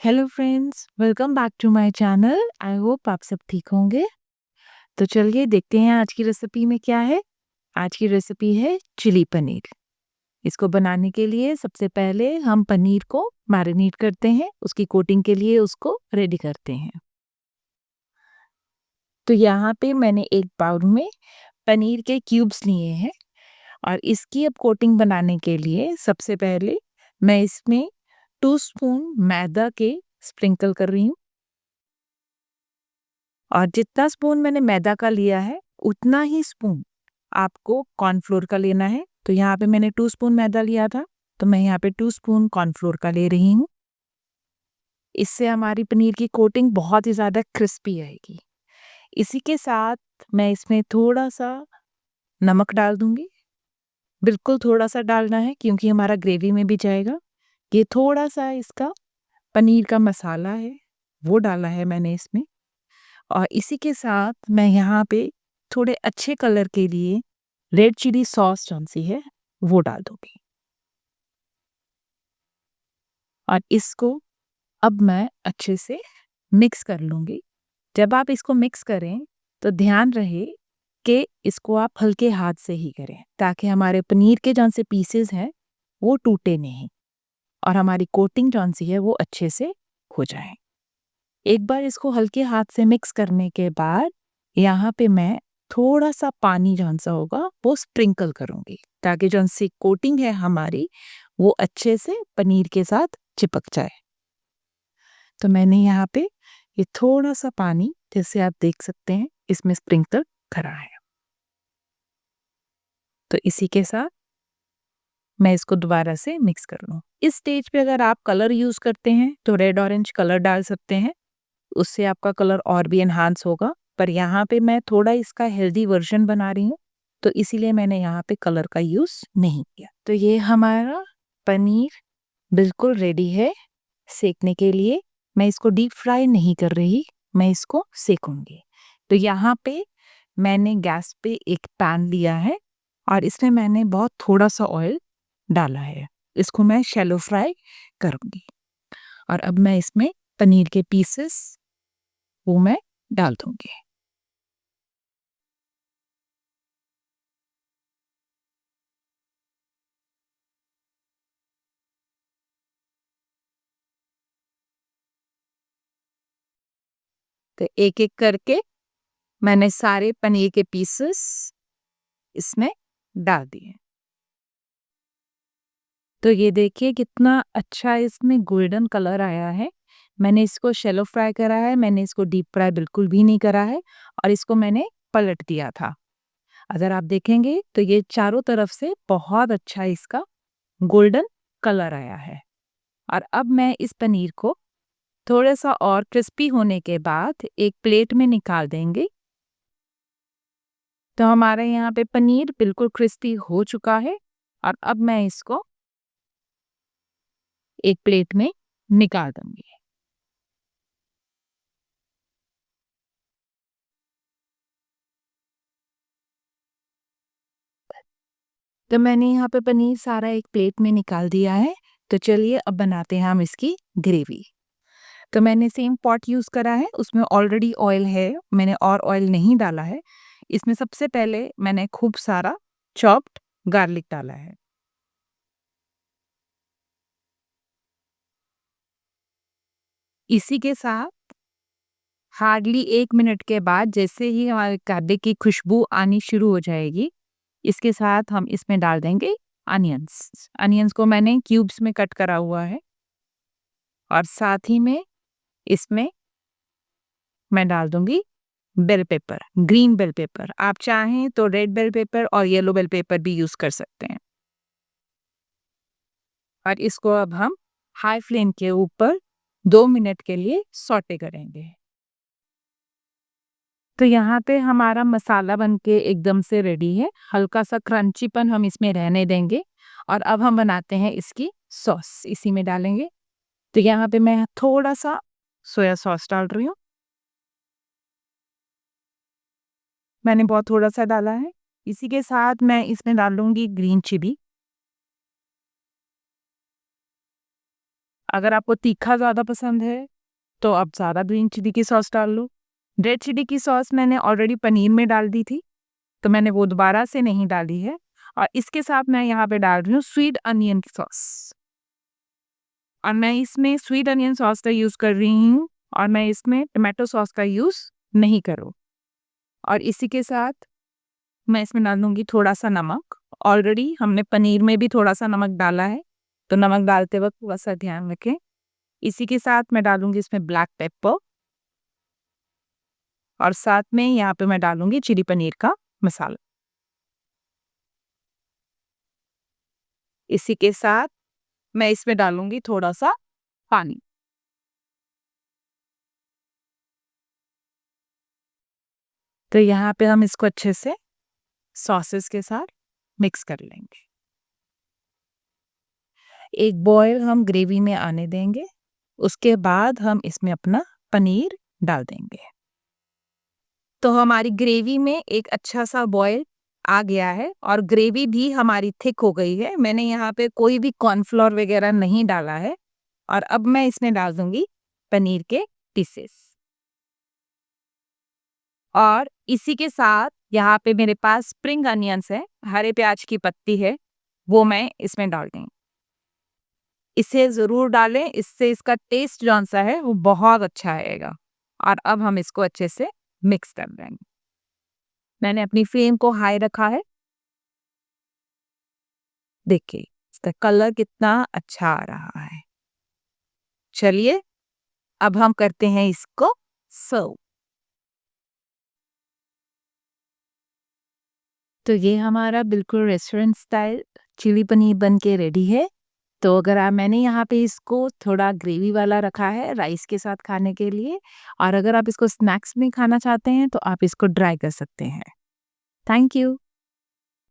Hello friends, welcome back to my channel. I hope आप सब ठीक होंगे। तो चलिए देखते हैं आज की रेसिपी में क्या है। आज की रेसिपी है चिली पनीर। इसको बनाने के लिए सबसे पहले हम पनीर को मैरिनेट करते हैं, उसकी कोटिंग के लिए उसको रेडी करते हैं। तो यहाँ पे मैंने एक बाउल में पनीर के क्यूब्स लिए हैं और इसकी अब कोटिंग बनाने के लिए सबसे पहले मैं इसमें 2 स्पून मैदा के स्प्रिंकल कर रही हूँ। और जितना स्पून मैंने मैदा का लिया है उतना ही स्पून आपको कॉर्नफ्लोर का लेना है। तो यहाँ पे मैंने 2 स्पून मैदा लिया था, तो मैं यहाँ पे 2 स्पून कॉर्नफ्लोर का ले रही हूँ। इससे हमारी पनीर की कोटिंग बहुत ही ज़्यादा क्रिस्पी आएगी। इसी के साथ मैं इसमें थोड़ा-सा नमक डाल दूँगी। बिल्कुल थोड़ा-सा डालना है क्योंकि हमारा ग्रेवी में भी जाएगा। ये थोड़ा-सा इसका पनीर का मसाला है, वो डाला है मैंने इसमें। और इसी के साथ मैं यहाँ पे थोड़े अच्छे कलर के लिए रेड चिली सॉस जौन-सी है, वो डाल दूँगी। और इसको अब मैं अच्छे से मिक्स कर लूँगी। जब आप इसको मिक्स करें, तो ध्यान रहे कि इसको आप हल्के हाथ से ही करें, ताकि हमारे पनीर के जौन से पीसेज़ हैं, वो टूटे नहीं और हमारी कोटिंग जौन-सी है, वो अच्छे से हो जाए। एक बार इसको हल्के हाथ से मिक्स करने के बाद यहाँ पे मैं थोड़ा-सा पानी जौन-सा होगा वो स्प्रिंकल करूँगी, ताकि जौन-सी कोटिंग है हमारी वो अच्छे से पनीर के साथ चिपक जाए। तो मैंने यहाँ पे ये थोड़ा-सा पानी, जैसे आप देख सकते हैं, इसमें स्प्रिंकल करा है। तो इसी के साथ मैं इसको दोबारा से मिक्स कर लूँ। इस स्टेज पे अगर आप कलर यूज़ करते हैं तो रेड ऑरेंज कलर डाल सकते हैं, उससे आपका कलर और भी एनहांस होगा। पर यहाँ पे मैं थोड़ा इसका हेल्दी वर्ज़न बना रही हूँ, तो इसीलिए मैंने यहाँ पे कलर का यूज़ नहीं किया। तो ये हमारा पनीर बिल्कुल रेडी है सेकने के लिए। मैं इसको डीप फ्राई नहीं कर रही, मैं इसको सेकूँगी। तो यहाँ पे मैंने गैस पे एक पैन लिया है और इसमें मैंने बहुत थोड़ा-सा ऑयल डाला है। इसको मैं शैलो फ्राई करूँगी और अब मैं इसमें पनीर के पीसेस वो मैं डाल दूँगी। तो एक-एक करके मैंने सारे पनीर के पीसेस इसमें डाल दिए। तो ये देखिए कितना अच्छा इसमें गोल्डन कलर आया है। मैंने इसको शैलो फ्राई करा है, मैंने इसको डीप फ्राई बिल्कुल भी नहीं करा है और इसको मैंने पलट दिया था। अगर आप देखेंगे तो ये चारों तरफ से बहुत अच्छा इसका गोल्डन कलर आया है। और अब मैं इस पनीर को थोड़ा-सा और क्रिस्पी होने के बाद एक प्लेट में निकाल देंगे। तो हमारे यहाँ पे पनीर बिल्कुल क्रिस्पी हो चुका है और अब मैं इसको एक प्लेट में निकाल दूँगी। तो मैंने यहाँ पे पनीर सारा एक प्लेट में निकाल दिया है। तो चलिए अब बनाते हैं हम इसकी ग्रेवी। तो मैंने सेम पॉट यूज़ करा है, उसमें ऑलरेडी ऑयल है, मैंने और ऑयल नहीं डाला है। इसमें सबसे पहले मैंने खूब सारा चॉप्ड गार्लिक डाला है। इसी के साथ हार्डली 1 मिनट के बाद जैसे ही हमारे गार्लिक की खुशबू आनी शुरू हो जाएगी, इसके साथ हम इसमें डाल देंगे अनियंस। अनियंस को मैंने क्यूब्स में कट करा हुआ है और साथ ही में इसमें मैं डाल दूँगी bell pepper, green bell pepper. आप चाहें तो रेड बेल पेपर और येलो बेल पेपर भी यूज़ कर सकते हैं। और इसको अब हम हाई फ्लेम के ऊपर 2 मिनट के लिए सौटे करेंगे। तो यहाँ पे हमारा मसाला बन के एकदम से रेडी है। हल्का-सा क्रंचीपन हम इसमें रहने देंगे और अब हम बनाते हैं इसकी सॉस, इसी में डालेंगे। तो यहाँ पे मैं थोड़ा-सा सोया सॉस डाल रही हूँ। मैंने बहुत थोड़ा-सा डाला है। इसी के साथ मैं इसमें डालूँगी ग्रीन चिली। अगर आपको तीखा ज़्यादा पसंद है, तो आप ज़्यादा ग्रीन चिली की सॉस डाल लो। रेड चिली की सॉस मैंने ऑलरेडी पनीर में डाल दी थी, तो मैंने वो दोबारा से नहीं डाली है और इसके साथ मैं यहाँ पे डाल रही हूँ स्वीट अनियन की सॉस और मैं इसमें स्वीट अनियन सॉस का यूज़ कर रही हूँ और मैं इसमें टोमेटो सॉस का यूज़ नहीं करूँ और इसी के साथ मैं इसमें डाल दूँगी थोड़ा-सा नमक। ऑलरेडी हमने पनीर में भी थोड़ा-सा नमक डाला है, तो नमक डालते वक़्त थोड़ा-सा ध्यान रखें। इसी के साथ मैं डालूँगी इसमें ब्लैक पेपर और साथ में यहाँ पे मैं डालूँगी चिली पनीर का मसाला। इसी के साथ मैं इसमें डालूँगी थोड़ा-सा पानी। तो यहाँ पे हम इसको अच्छे से सॉसेस के साथ मिक्स कर लेंगे। एक बॉयल हम ग्रेवी में आने देंगे, उसके बाद हम इसमें अपना पनीर डाल देंगे। तो हमारी ग्रेवी में एक अच्छा-सा बॉयल आ गया है और ग्रेवी भी हमारी थिक हो गई है। मैंने यहाँ पे कोई भी कॉर्नफ्लोर वगैरह नहीं डाला है और अब मैं इसमें डाल दूँगी पनीर के पीसेस। और इसी के साथ यहाँ पे मेरे पास स्प्रिंग अनियंस है, हरे प्याज की पत्ती है, वो मैं इसमें डाल दूँगी। इसे ज़रूर डालें, इससे इसका टेस्ट जौन-सा है वो बहुत अच्छा आएगा। और अब हम इसको अच्छे से मिक्स कर देंगे। मैंने अपनी फ्लेम को हाई रखा है। देखिए, इसका कलर कितना अच्छा आ रहा है। चलिए, अब हम करते हैं इसको सर्व। तो ये हमारा बिल्कुल रेस्टोरेंट स्टाइल चिली पनीर बन के रेडी है। तो अगर आप मैंने यहाँ पे इसको थोड़ा ग्रेवी वाला रखा है राइस के साथ खाने के लिए और अगर आप इसको स्नैक्स में खाना चाहते हैं तो आप इसको ड्राई कर सकते हैं। Thank you.